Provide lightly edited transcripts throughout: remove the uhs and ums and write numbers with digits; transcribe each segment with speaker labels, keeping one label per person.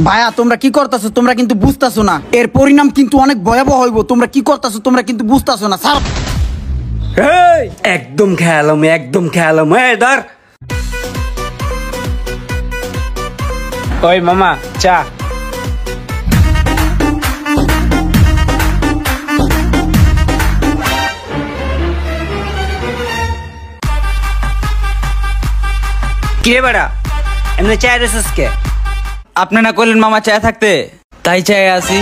Speaker 1: ভাইয়া তোমরা কি করতেছো? তোমরা কিন্তু বুঝতেছো না, এর পরিণাম কিন্তু অনেক ভয়াবহ হইব। তোমরা কি করতেছো? তোমরা কিন্তু বুঝতেছো না। স্যার
Speaker 2: একদম খেয়ালাম, একদম খেয়ালাম। ধর ওই মামা চা। কিরে বেড়া এমনি চায় রেছিস কে?
Speaker 3: আপনি না করলেন মামা চায় থাকতে, তাই চায় আসি।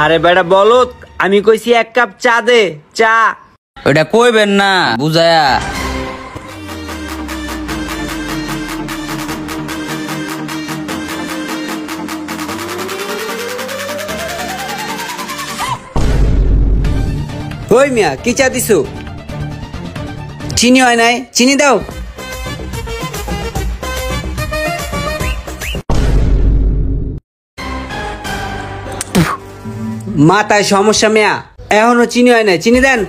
Speaker 2: আরে বেড়া বলো, আমি কইছি 1 কাপ চা দে। চা
Speaker 3: ওটা কইবেন না বুঝায়া।
Speaker 2: ওই মিয়া কি চা দিছো? চিনি হয় নাই, চিনি দাও। মাথায় সমস্যা মিয়া, এখনো চিনি হয় নাই, চিনি দেন।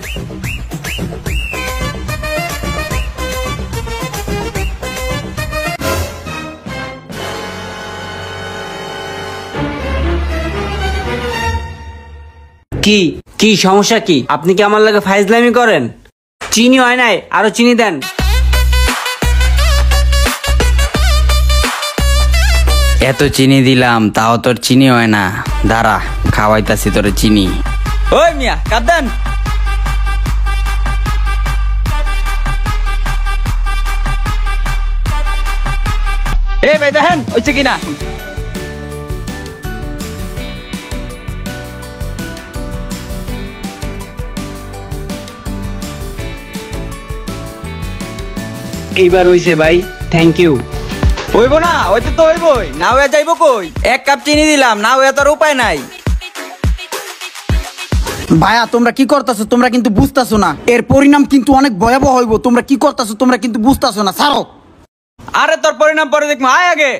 Speaker 2: কি কি সমস্যা কি? আপনি কি আমার লাগে ফাইজলামি করেন? চিনি হয় নাই, আরো চিনি দেন।
Speaker 3: এত চিনি দিলাম তাও তোর চিনি হয় না, দাঁড়া খাওয়াইতাছি তোর চিনি। ওই মিয়া কাপ দেন। এই ভাই দেখেন হচ্ছে কিনা।
Speaker 2: এইবার হইছে ভাই, থ্যাংক ইউ।
Speaker 3: হইব না, হইতে তো হইবই, না হয়ে যাইব কই? 1 কাপ চিনি দিলাম, না হয়ে তোর উপায় নাই।
Speaker 1: ভাইয়া তোমরা কি করতেছো? তোমরা কিন্তু বুঝতেছো না, এর পরিণাম কিন্তু অনেক ভয়াবহ হইব। তোমরা কি করতেছো? তোমরা কিন্তু বুঝতেছো না। ছাড়ো।
Speaker 3: আরে তোর পরিণাম পরে দেখবো, আয় আগে।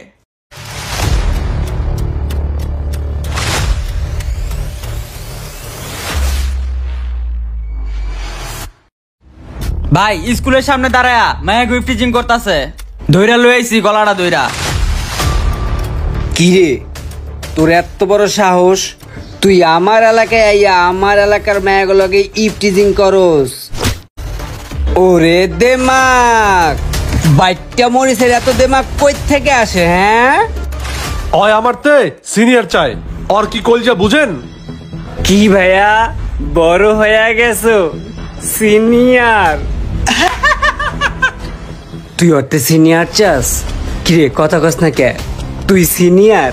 Speaker 3: ভাই স্কুলের সামনে দাঁড়ায়া মায়া গুইফটিজিং করতেছে, ধইরা লই আইছি গলাটা ধইরা।
Speaker 2: কি রে তোর এত বড় সাহস, তুই আমার এলাকায় আইয়া আমার এলাকার মেয়েগুলোকে ইফটিজিং করস? ওরে দেমাক, বাইটটা মরিসের এত দেমাক কই থেকে আসে? হ্যাঁ
Speaker 4: ওই আমার তে সিনিয়র চাই, আর কি কলজা বুঝেন?
Speaker 2: কি ভাইয়া বড় হয়ে গেছো, সিনিয়র? তুই ওতে সিনিয়র চাস? কিরে কথা কস না কে? তুই সিনিয়র?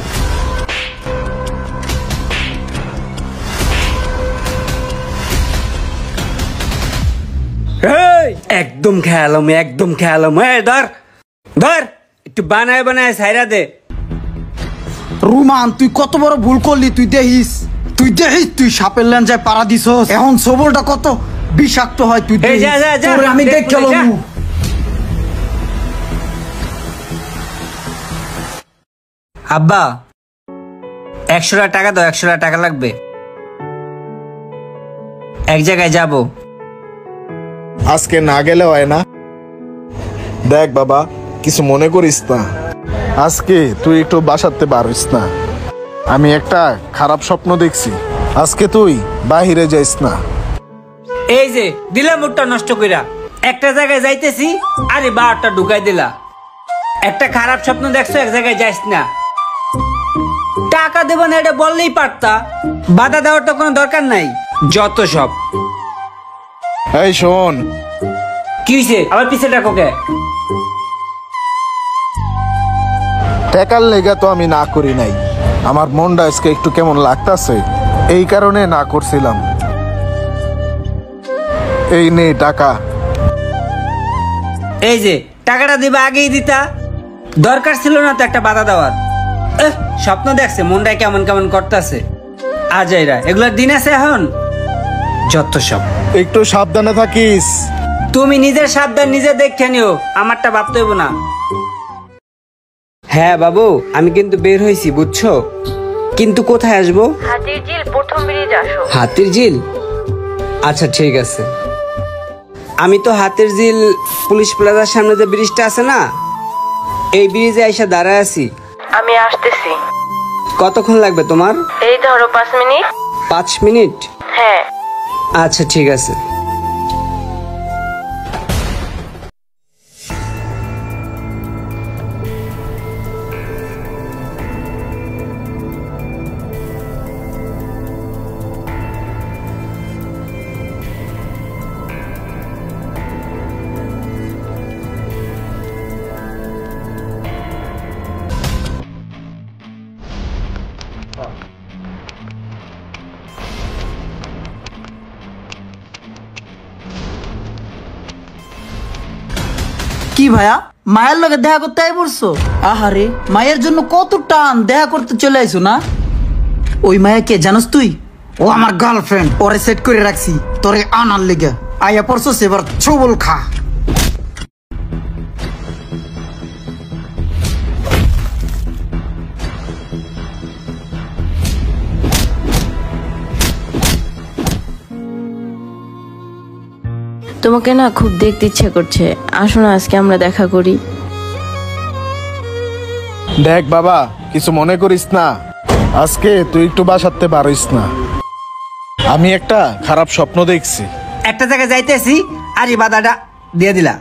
Speaker 2: একদম খেয়ালাম, একদম খেয়ালাম। ধর ধর একটু বানায় বানায় সাইরা দে।
Speaker 1: রুমান তুই কত বড় ভুল করলি। তুই দেখিস তুই সাপের ল্যাঞ্জায় পাড়া দিছস। এখন সবলটা কত বিষাক্ত হয় তুই দেখিস।
Speaker 2: যা, যা, যা,
Speaker 1: তোরে আমি
Speaker 2: দেখ
Speaker 1: দেখে
Speaker 2: বলে, যা।
Speaker 1: লমু।
Speaker 2: আব্বা 100 টাকা দাও, 100 টাকা লাগবে, এক জায়গায় যাব।
Speaker 5: আজকে না গেলে হয় না? দেখ বাবা, কিছু মনে করিস না, আজকে তুই একটু বাসাতে পারিস না। আমি একটা খারাপ স্বপ্ন দেখছি, আজকে তুই বাহিরে যাইস না।
Speaker 2: এই যে দিলাম মুডটা নষ্ট কইরা, একটা জায়গায় যাইতেছি আরে 12টা ঢুকাই দিলা। একটা খারাপ স্বপ্ন দেখছো, এক জায়গায় যাইস না। টাকা দেব না এটা বললেই পারতা, বাধা দেওয়ার তো কোনো দরকার নাই। যত সব।
Speaker 5: এই শোন,
Speaker 2: কি হইছে আবার পিছে ডাকো কে?
Speaker 5: টাকার লেগা তো আমি না করি নাই, আমার মনটা আজকে একটু কেমন লাগতাছে, এই কারণে না করছিলাম। এই নে টাকা।
Speaker 2: এই যে টাকাটা দিবা আগেই দিতা, দরকার ছিল না তো একটা বাধা দেওয়ার। স্বপ্ন দেখছে, মনটায় কেমন কেমন করতেছে। আজাইরা এগুলোর দিন আছে এখন, যত সব।
Speaker 5: একটু সাবধানে থাকিস।
Speaker 2: তুমি নিজের সাবধান নিজে দেখে নিও, আমারটা ভাবতে হইব না। হ্যাঁ বাবু, আমি কিন্তু বের হইছি বুঝছো, কিন্তু কোথায় আসবো?
Speaker 6: হাতির ঝিল প্রথম ব্রিজ আসো।
Speaker 2: হাতির ঝিল? আচ্ছা ঠিক আছে। আমি তো হাতির ঝিল পুলিশ প্লাজার সামনে যে ব্রিজটা আছে না, এই ব্রিজে আইসা দাঁড়ায় আছি।
Speaker 6: আমি আসতেছি।
Speaker 2: কতক্ষণ লাগবে তোমার?
Speaker 6: এই ধরো 5 মিনিট।
Speaker 2: 5 মিনিট?
Speaker 6: হ্যাঁ।
Speaker 2: আচ্ছা ঠিক আছে।
Speaker 1: কি ভাইয়া, মায়ের লগে দেখা করতে আই পড়ছো? আহারে, মায়ের জন্য কত টান, দেখা করতে চলে আইছো না? ওই মায়া কে জানোস তুই? ও আমার গার্লফ্রেন্ড, ওরে সেট করে রাখছি তোরে আনার লেগে। আইয়া পড়ছো, এবার ছবল খা।
Speaker 7: তোমাকে না খুব দেখতে ইচ্ছে করছে, আসো না আজকে আমরা দেখা করি।
Speaker 5: দেখ বাবা, কিছু মনে করিস না, আজকে তুই একটু বাসাতে পারিস না। আমি একটা খারাপ স্বপ্ন দেখছি।
Speaker 3: একটা জায়গায় যাইতেছি আর এই বাধাটা দিয়ে দিলা।